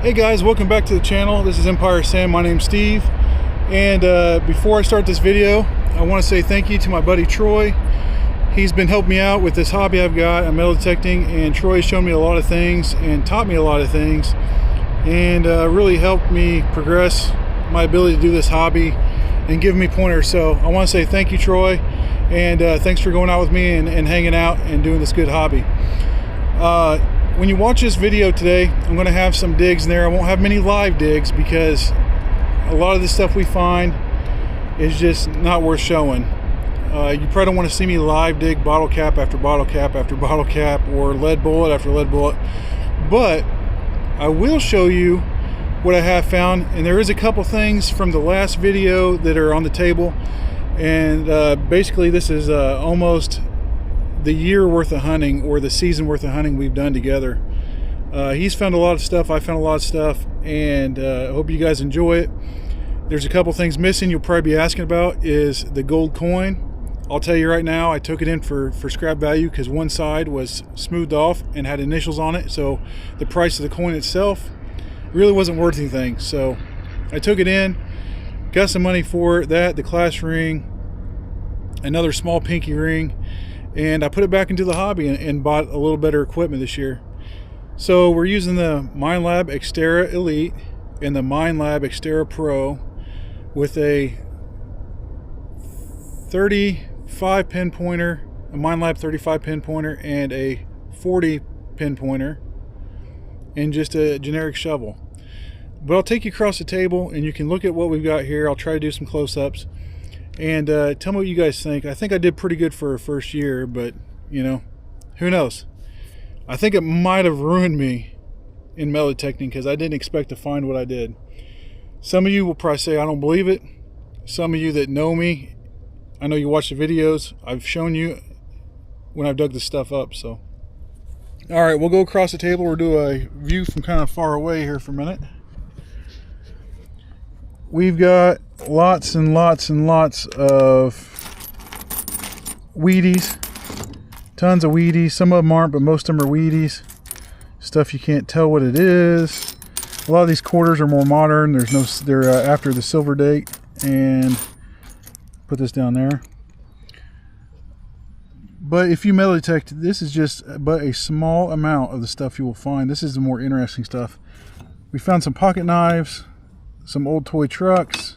Hey guys, welcome back to the channel. This is Empire Sam. My name's Steve, and before I start this video, I want to say thank you to my buddy Troy. He's been helping me out with this hobby I've got. I'm metal detecting, and Troy's shown me a lot of things and taught me a lot of things, and really helped me progress my ability to do this hobby and give me pointers. So I want to say thank you, Troy, and thanks for going out with me and hanging out and doing this good hobby. When you watch this video today, I'm going to have some digs in there. I won't have many live digs because a lot of the stuff we find is just not worth showing. You probably don't want to see me live dig bottle cap after bottle cap after bottle cap or lead bullet after lead bullet. But I will show you what I have found, and there is a couple things from the last video that are on the table. And basically this is almost the year worth of hunting, or the season worth of hunting we've done together. He's found a lot of stuff, I found a lot of stuff, and I hope you guys enjoy it. There's a couple things missing you'll probably be asking about is the gold coin. I'll tell you right now, I took it in for scrap value because one side was smoothed off and had initials on it, so the price of the coin itself really wasn't worth anything. So I took it in, got some money for that, the class ring, another small pinky ring, and I put it back into the hobby and bought a little better equipment this year. So we're using the Minelab Xterra Elite and the Minelab Xterra Pro with a 35 pin pointer, a Minelab 35 pin pointer, and a 40 pin pointer, and just a generic shovel. But I'll take you across the table and you can look at what we've got here. I'll try to do some close-ups. And tell me what you guys think. I think I did pretty good for a first year, but you know, who knows? I think it might have ruined me in metal detecting because I didn't expect to find what I did. Some of you will probably say I don't believe it. Some of you that know me, I know you watch the videos. I've shown you when I've dug this stuff up. So, all right, we'll go across the table. We'll do a view from kind of far away here for a minute. We've got lots and lots and lots of Wheaties, tons of Wheaties. Some of them aren't, but most of them are Wheaties. Stuff you can't tell what it is. A lot of these quarters are more modern. There's no, they're after the silver date. And put this down there. But if you metal detect, this is just but a small amount of the stuff you will find. This is the more interesting stuff. We found some pocket knives, some old toy trucks.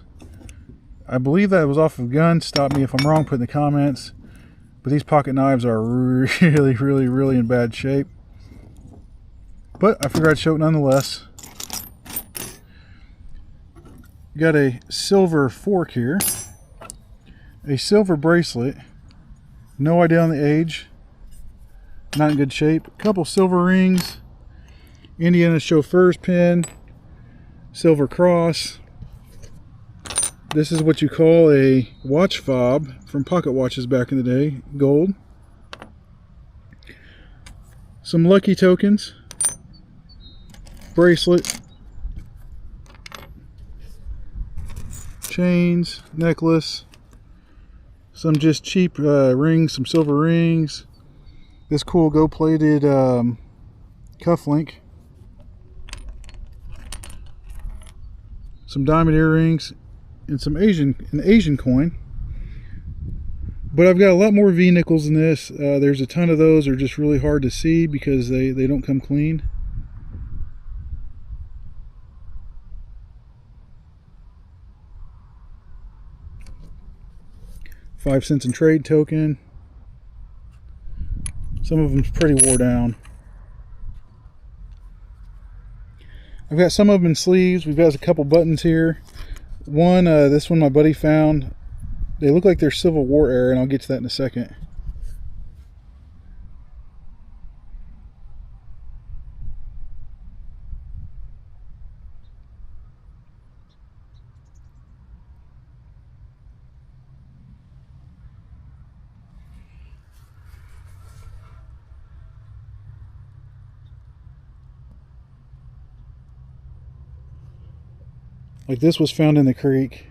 I believe that was off of guns. Stop me if I'm wrong, put in the comments. But these pocket knives are really, really, really in bad shape. But I figured I'd show it nonetheless. Got a silver fork here. A silver bracelet. No idea on the age. Not in good shape. A couple silver rings. Indiana chauffeur's pin. Silver cross. This is what you call a watch fob from pocket watches back in the day. Gold. Some lucky tokens. Bracelet. Chains. Necklace. Some just cheap rings. Some silver rings. This cool gold-plated cufflink. Some diamond earrings, and some Asian coin. But I've got a lot more V nickels in this. There's a ton of those are just really hard to see because they don't come clean. $5 in trade token. Some of them's pretty wore down. I've got some of them in sleeves. We've got a couple buttons here. One, this one my buddy found. They look like they're Civil War era, and I'll get to that in a second. Like this was found in the creek.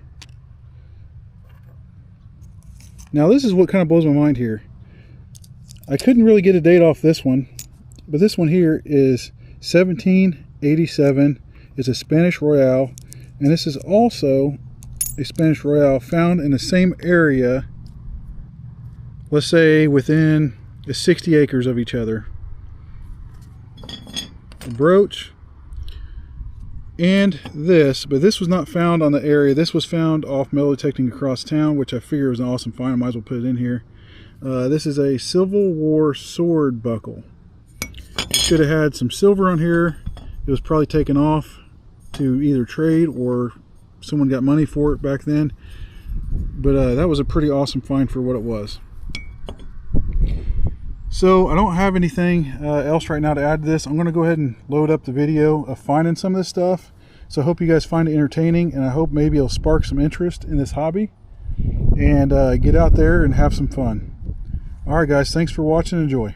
Now this is what kind of blows my mind here. I couldn't really get a date off this one, but this one here is 1787 is a Spanish Royale, and this is also a Spanish Royale found in the same area, let's say within 60 acres of each other. A brooch and this, but this was not found on the area. This was found off metal detecting across town, which I figure was an awesome find. I might as well put it in here. This is a Civil War sword buckle. It should have had some silver on here. It was probably taken off to either trade or someone got money for it back then. But that was a pretty awesome find for what it was. So I don't have anything else right now to add to this. I'm going to go ahead and load up the video of finding some of this stuff. So I hope you guys find it entertaining, and I hope maybe it'll spark some interest in this hobby and get out there and have some fun. Alright guys, thanks for watching. Enjoy.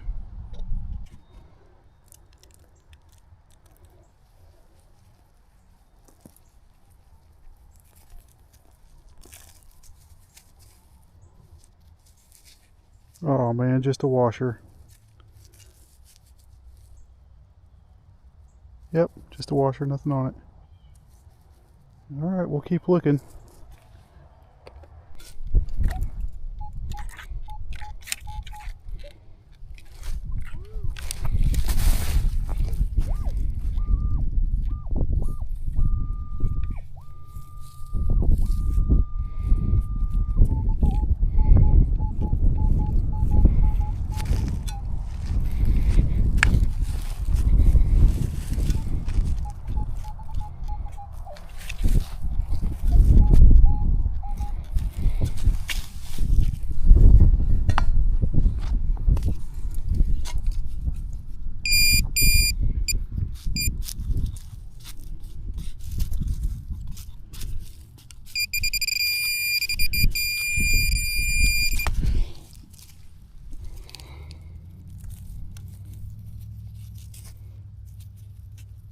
Oh man, just a washer. Yep, just a washer, nothing on it. Alright, we'll keep looking.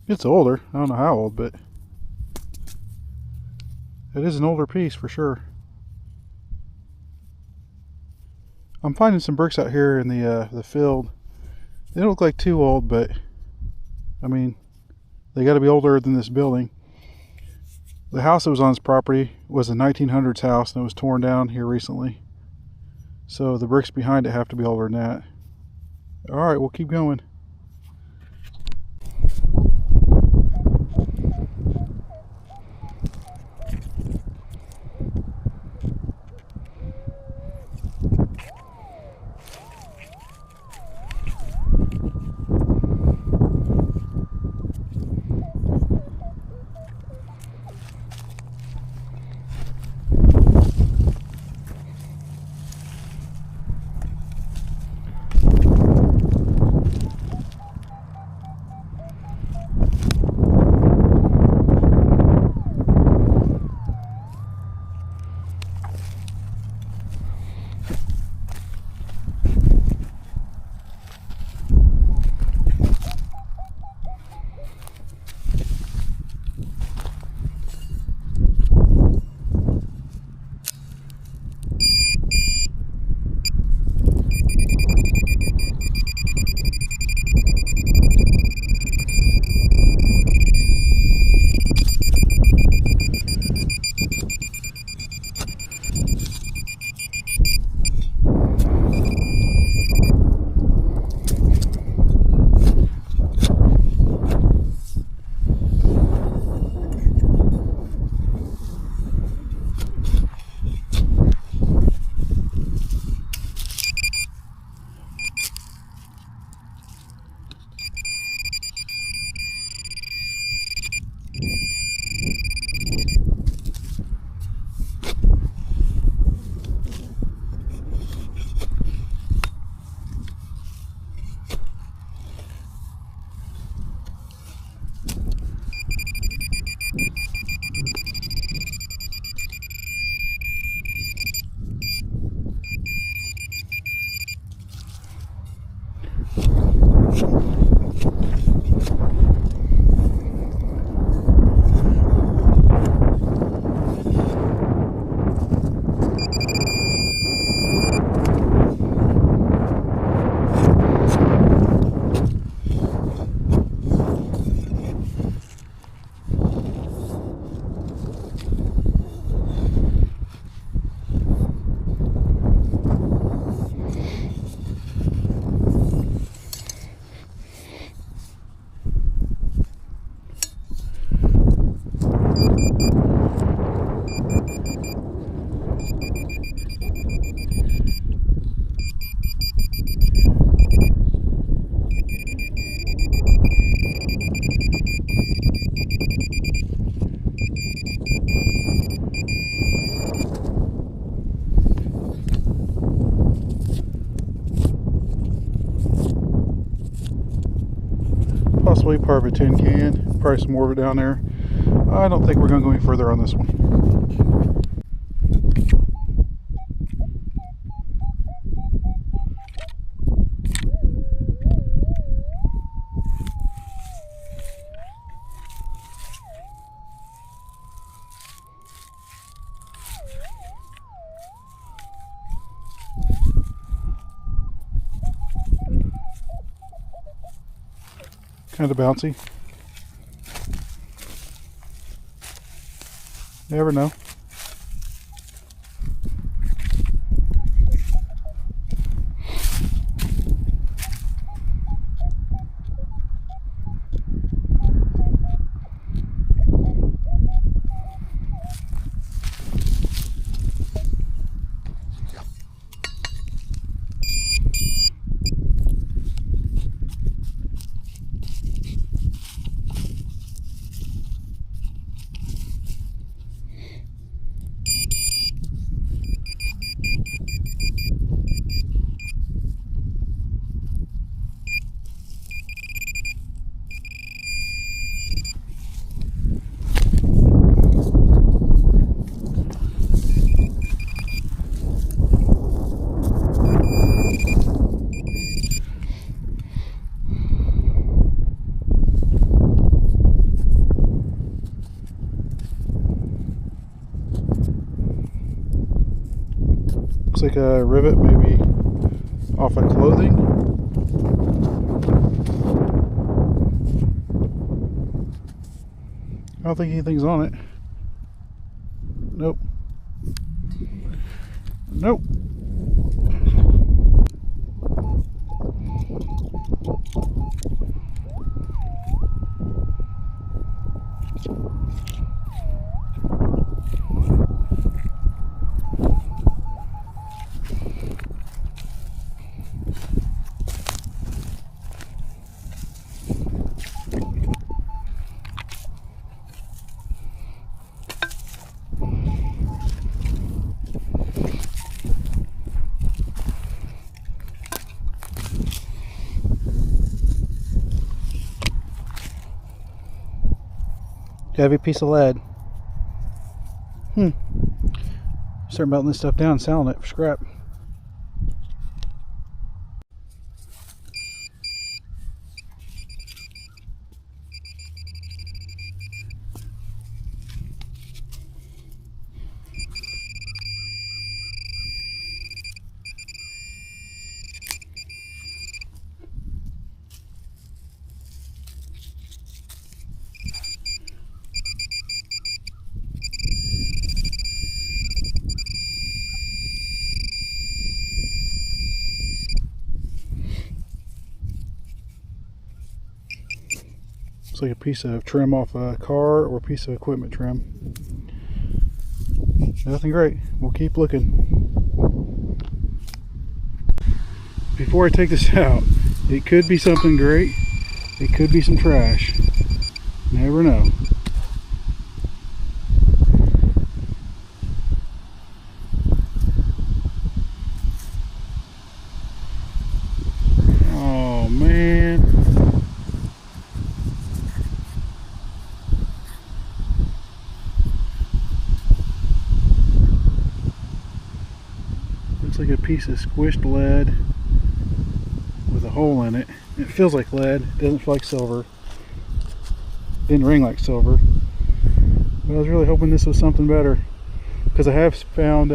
It's older. I don't know how old, but it is an older piece for sure. I'm finding some bricks out here in the field. They don't look like too old, but I mean, they got to be older than this building. The house that was on this property was a 1900s house, and it was torn down here recently. So the bricks behind it have to be older than that. All right, we'll keep going. part of a tin can. Probably some more of it down there. I don't think we're going to go any further on this one. Kind of bouncy. Never know. Looks like a rivet, maybe off of clothing. I don't think anything's on it. Nope. Nope. Heavy piece of lead. Start melting this stuff down and selling it for scrap. Looks like a piece of trim off a car or a piece of equipment trim. Nothing great. We'll keep looking. Before I take this out, it could be something great. It could be some trash. Never know. Oh man. Looks like a piece of squished lead with a hole in it. It feels like lead. It doesn't feel like silver. Didn't ring like silver. But I was really hoping this was something better, because I have found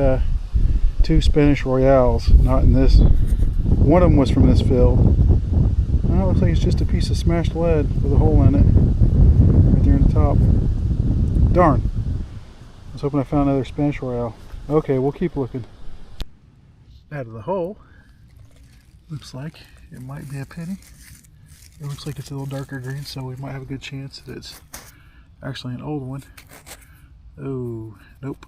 2 Spanish Royales, not in this. One of them was from this field. It looks like it's just a piece of smashed lead with a hole in it right there in the top. Darn. I was hoping I found another Spanish Royale. Okay, we'll keep looking. Out of the hole, looks like it might be a penny. It looks like it's a little darker green, so we might have a good chance that it's actually an old one. Oh, nope.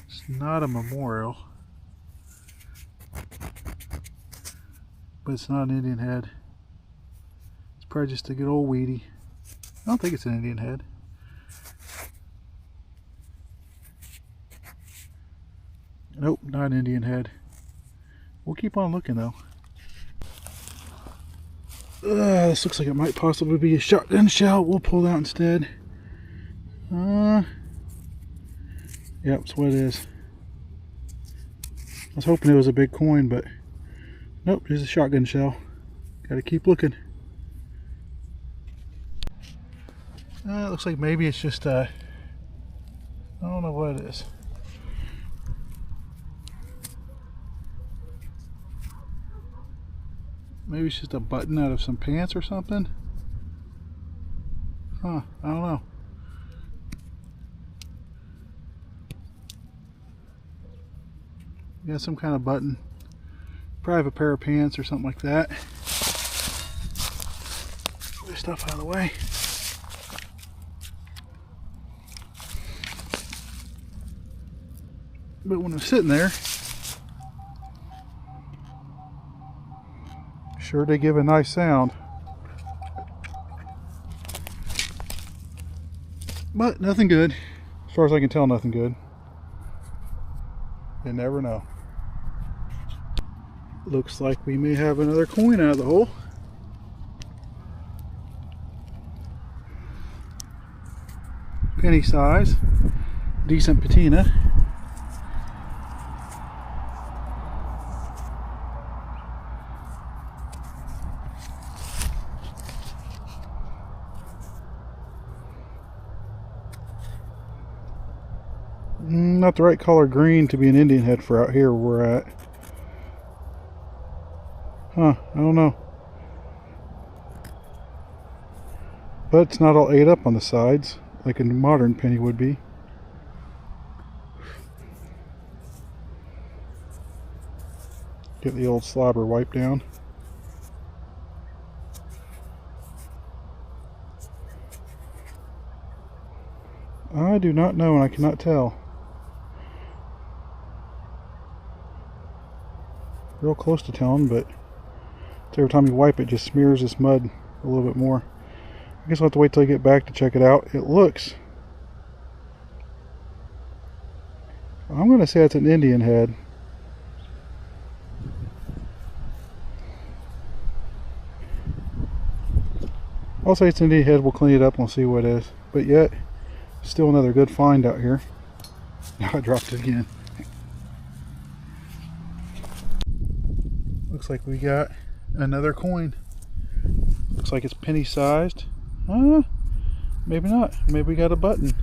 It's not a memorial, but it's not an Indian head. It's probably just a good old weedy. I don't think it's an Indian head. Nope, not an Indian head. We'll keep on looking though. This looks like it might possibly be a shotgun shell. We'll pull it out instead. Yep, that's what it is. I was hoping it was a big coin, but nope, it's a shotgun shell. Gotta keep looking. It looks like maybe it's just I don't know what it is. Maybe it's just a button out of some pants or something. Huh, I don't know. Yeah, some kind of button. Probably have a pair of pants or something like that. Get this stuff out of the way. But when I'm sitting there, sure they give a nice sound. But nothing good. As far as I can tell, nothing good. You never know. Looks like we may have another coin out of the hole. Penny size. Decent patina. Not the right color green to be an Indian head for out here where we're at. Huh, I don't know. But it's not all ate up on the sides like a modern penny would be. Get the old slobber wipe down. I do not know and I cannot tell. Real close to telling, but every time you wipe it, just smears this mud a little bit more. I guess I'll have to wait till I get back to check it out. It looks, I'm going to say it's an Indian head. I'll say it's an Indian head. We'll clean it up and we'll see what it is. But yet, still another good find out here. Now I dropped it again. Looks like we got another coin. Looks like it's penny sized. Maybe not. Maybe we got a button.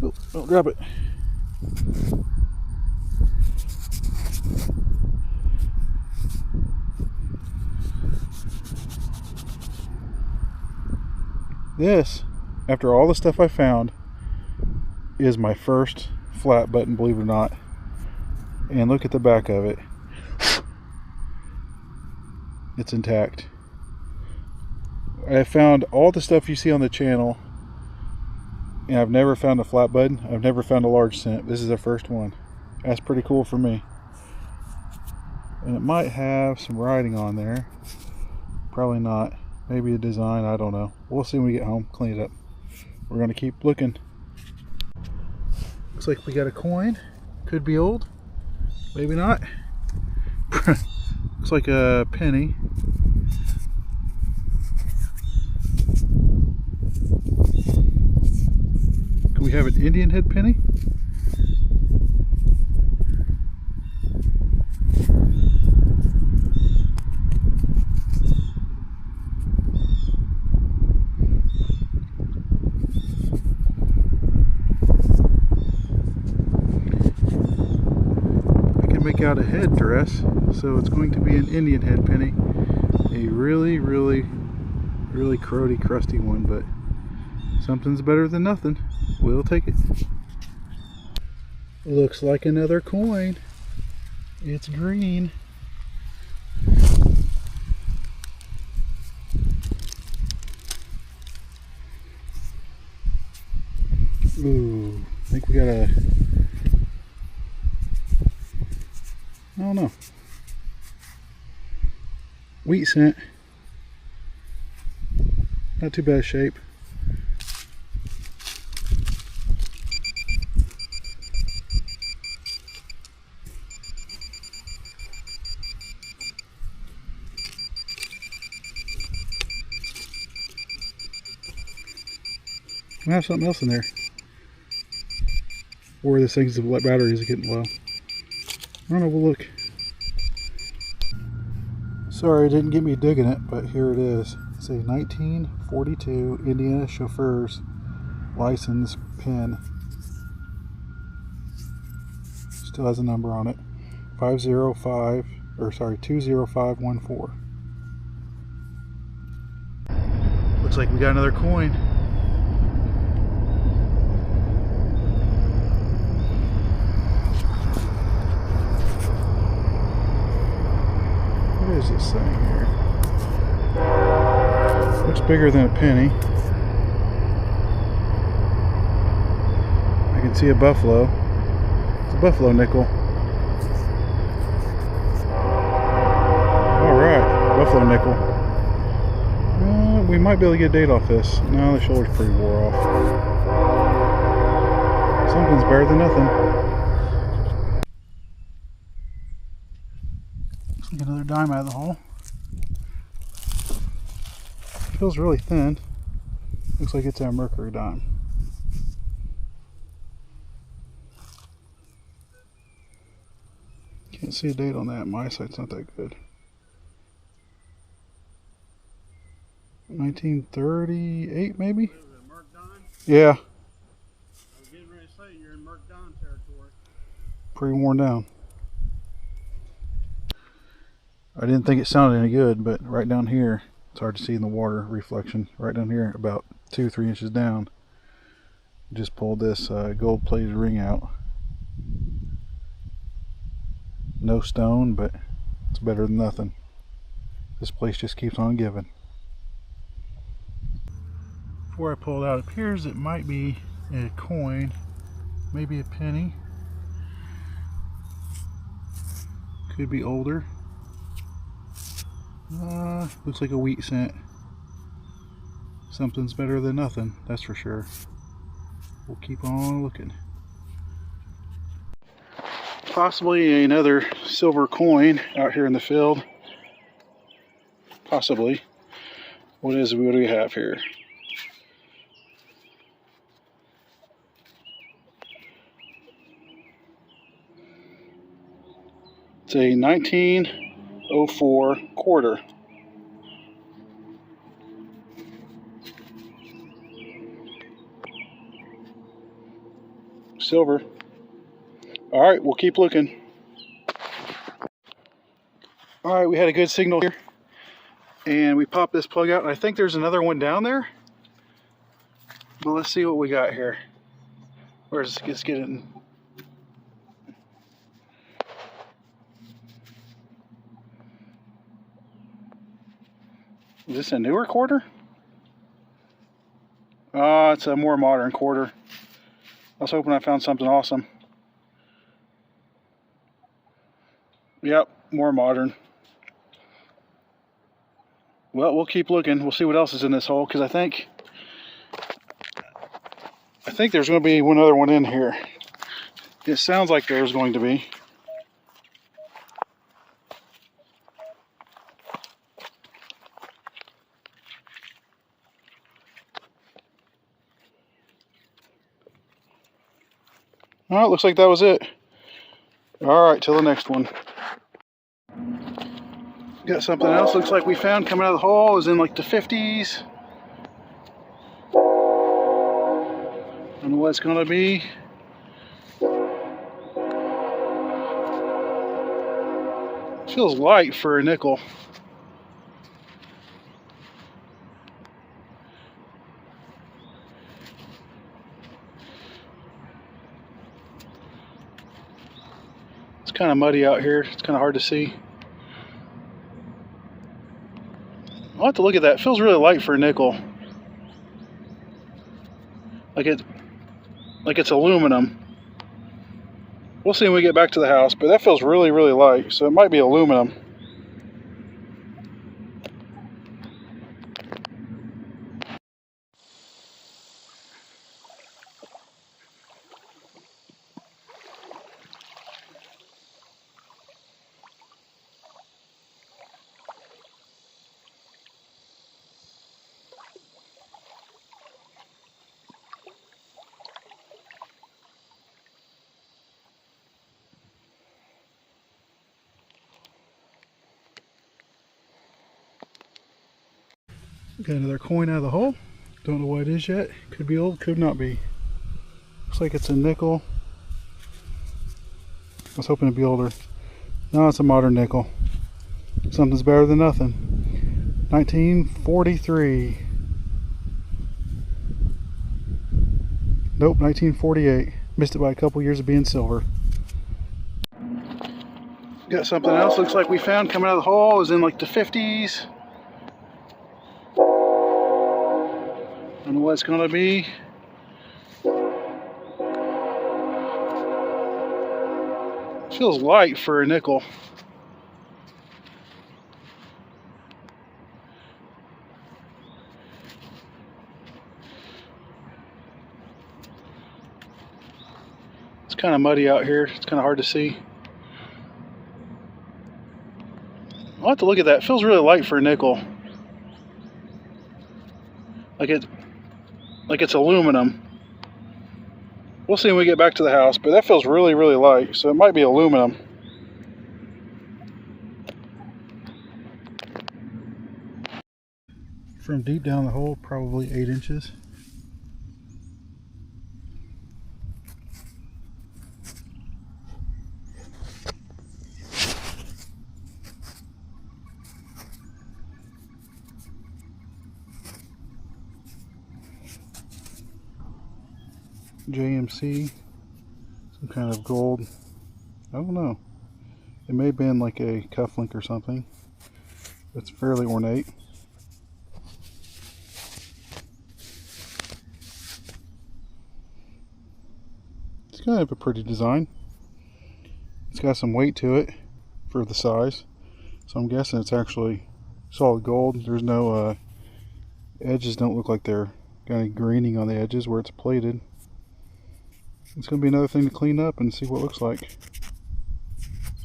Oh, don't grab it. This, after all the stuff I found, is my first flat button, believe it or not. And look at the back of it. It's intact. I found all the stuff you see on the channel, and I've never found a flat button. I've never found a large cent. This is the first one. That's pretty cool for me. And it might have some writing on there. Probably not. Maybe a design, I don't know. We'll see when we get home, clean it up. We're going to keep looking. Looks like we got a coin. Could be old. Maybe not. Looks like a penny. Can we have an Indian head penny? Make out a headdress, so it's going to be an Indian head penny. A really cruddy, crusty one, but something's better than nothing. We'll take it. Looks like another coin. It's green. Ooh, I think we got a, I don't know, wheat cent. Not too bad shape. I have something else in there. Or this thing's battery is getting low. I don't know, we'll look. Sorry, it didn't get me digging it, but here it is. It's a 1942 Indiana chauffeur's license pin. Still has a number on it. 20514. Looks like we got another coin. What is this thing here? Looks bigger than a penny. I can see a buffalo. It's a buffalo nickel. Alright, buffalo nickel. We might be able to get a date off this. No, the shoulder's pretty wore off. Something's better than nothing. Looks like another dime out of the hole. Feels really thin. Looks like it's a mercury dime. Can't see a date on that. My eyesight's not that good. 1938 maybe? Yeah. I was getting ready to say you're in Merc Don territory. Pretty worn down. I didn't think it sounded any good, but right down here, it's hard to see in the water reflection. Right down here, about 2-3 inches down, just pulled this gold plated ring out. No stone, but it's better than nothing. This place just keeps on giving. Before I pull it out, it appears it might be a coin, maybe a penny. Could be older. Looks like a wheat cent. Something's better than nothing, that's for sure. We'll keep on looking. Possibly another silver coin out here in the field. Possibly. What do we have here? It's a 1904 quarter. Silver. Alright, we'll keep looking. Alright, we had a good signal here. And we popped this plug out. And I think there's another one down there. But let's see what we got here. Where's this? Let's get it. Is this a newer quarter? It's a more modern quarter. I was hoping I found something awesome. Yep, more modern. Well, we'll keep looking. We'll see what else is in this hole, because I think there's going to be one other one in here. It sounds like there's going to be. All right, looks like that was it. All right, till the next one. Got something else looks like we found coming out of the hole. It was in like the 50s. I don't know what it's gonna be. It feels light for a nickel. It's kind of muddy out here. It's kind of hard to see. I'll have to look at that. It feels really light for a nickel. Like it's aluminum. We'll see when we get back to the house, but that feels really, really light. So it might be aluminum. Got another coin out of the hole. Don't know what it is yet. Could be old, could not be. Looks like it's a nickel. I was hoping it'd be older. No, it's a modern nickel. Something's better than nothing. 1943. Nope, 1948. Missed it by a couple years of being silver. Got something else looks like we found coming out of the hole. It was in like the 50s. Don't know what it's gonna be. Feels light for a nickel. It's kind of muddy out here. It's kind of hard to see. I'll have to look at that. It feels really light for a nickel. Like it's aluminum. We'll see when we get back to the house, but that feels really, really light, so it might be aluminum. From deep down the hole, probably 8 inches. JMC, some kind of gold. I don't know. It may have been like a cufflink or something. It's fairly ornate. It's kind of a pretty design. It's got some weight to it for the size, so I'm guessing it's actually solid gold. There's no edges, don't look like they're got any graining on the edges where it's plated. It's going to be another thing to clean up and see what it looks like.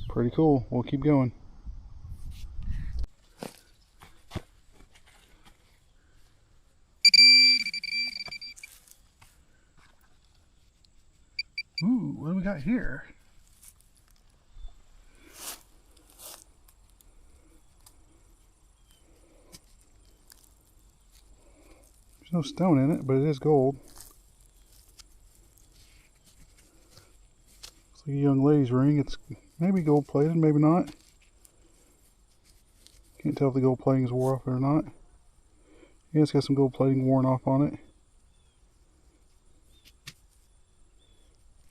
Pretty cool. We'll keep going. Ooh, what do we got here? There's no stone in it, but it is gold. It's like a young lady's ring. It's maybe gold plated, maybe not. Can't tell if the gold plating is wore off or not. Yeah, it's got some gold plating worn off on it.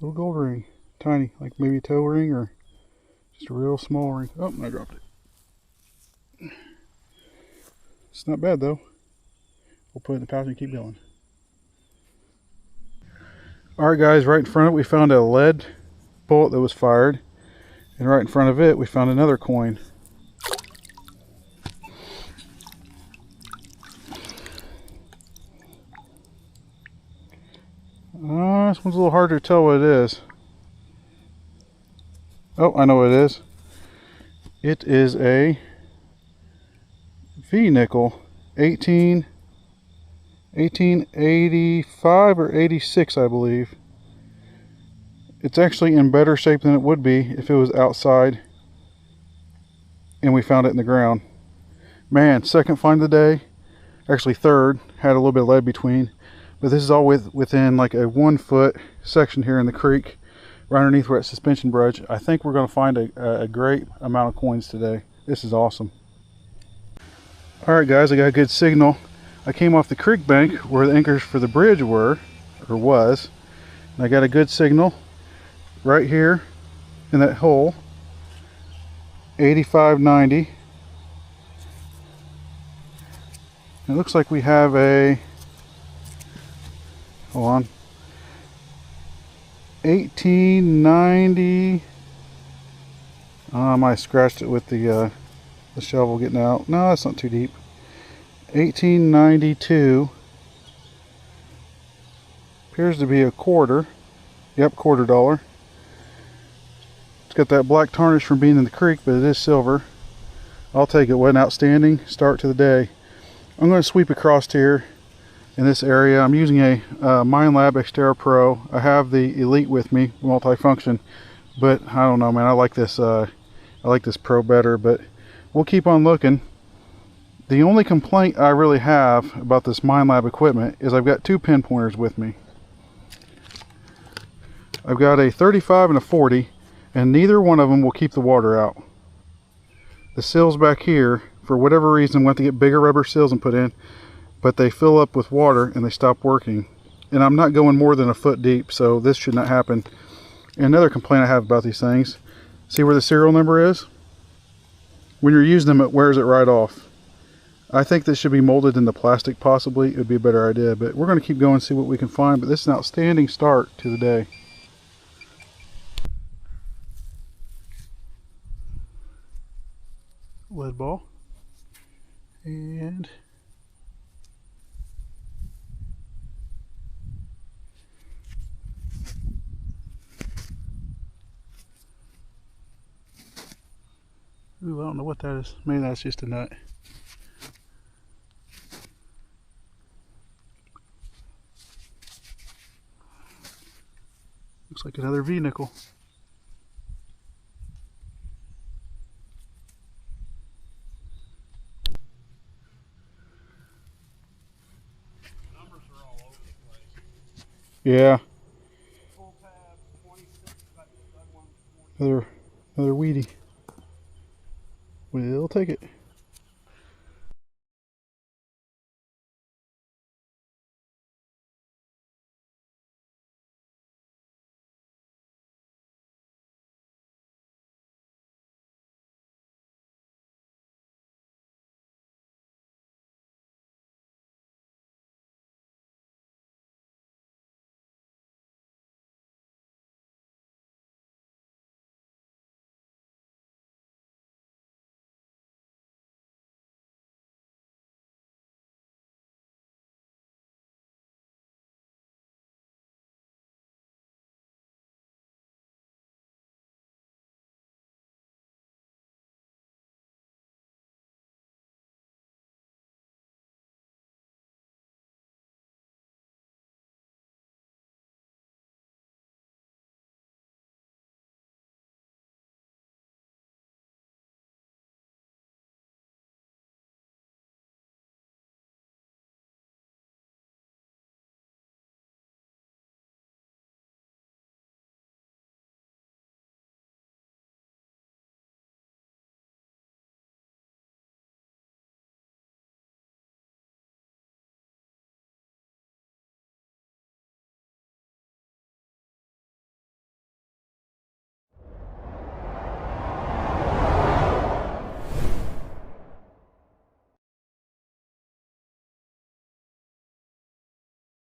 Little gold ring. Tiny, like maybe a toe ring or just a real small ring. Oh, I dropped it. It's not bad though. We'll put it in the pouch and keep going. Alright guys, right in front of it we found a lead bullet that was fired. And right in front of it we found another coin. This one's a little harder to tell what it is. Oh, I know what it is. It is a V nickel, 1885 or 86, I believe. It's actually in better shape than it would be if it was outside and we found it in the ground. Man, second find of the day, actually third, had a little bit of lead between, but this is all within like a 1 foot section here in the creek, right underneath where it's suspension bridge. I think we're going to find a great amount of coins today. This is awesome. Alright guys, I got a good signal. I came off the creek bank where the anchors for the bridge were, or was, and I got a good signal right here in that hole. 8590. It looks like we have a, hold on, 1890. I might have scratched it with the shovel getting out. No, that's not too deep. 1892. Appears to be a quarter. Yep, $quarter. It's got that black tarnish from being in the creek, but it is silver. I'll take it. What an outstanding start to the day. I'm going to sweep across here in this area. I'm using a Minelab Xterra Pro. I have the Elite with me, multifunction, but I don't know, man. I like this Pro better, but we'll keep on looking. The only complaint I really have about this Minelab equipment is I've got two pin pointers with me. I've got a 35 and a 40, and neither one of them will keep the water out. The seals back here, for whatever reason, I'm going to get bigger rubber seals and put in, but they fill up with water and they stop working. And I'm not going more than a foot deep, so this should not happen. And another complaint I have about these things, see where the serial number is? When you're using them, it wears it right off. I think this should be molded into plastic possibly. It would be a better idea, but we're going to keep going and see what we can find. But this is an outstanding start to the day. Lead ball. And ooh, I don't know what that is. Maybe that's just a nut. Looks like another V-nickel. Numbers are all over the place. Yeah. Full tab 26, that one 40. Another weedy. We'll take it.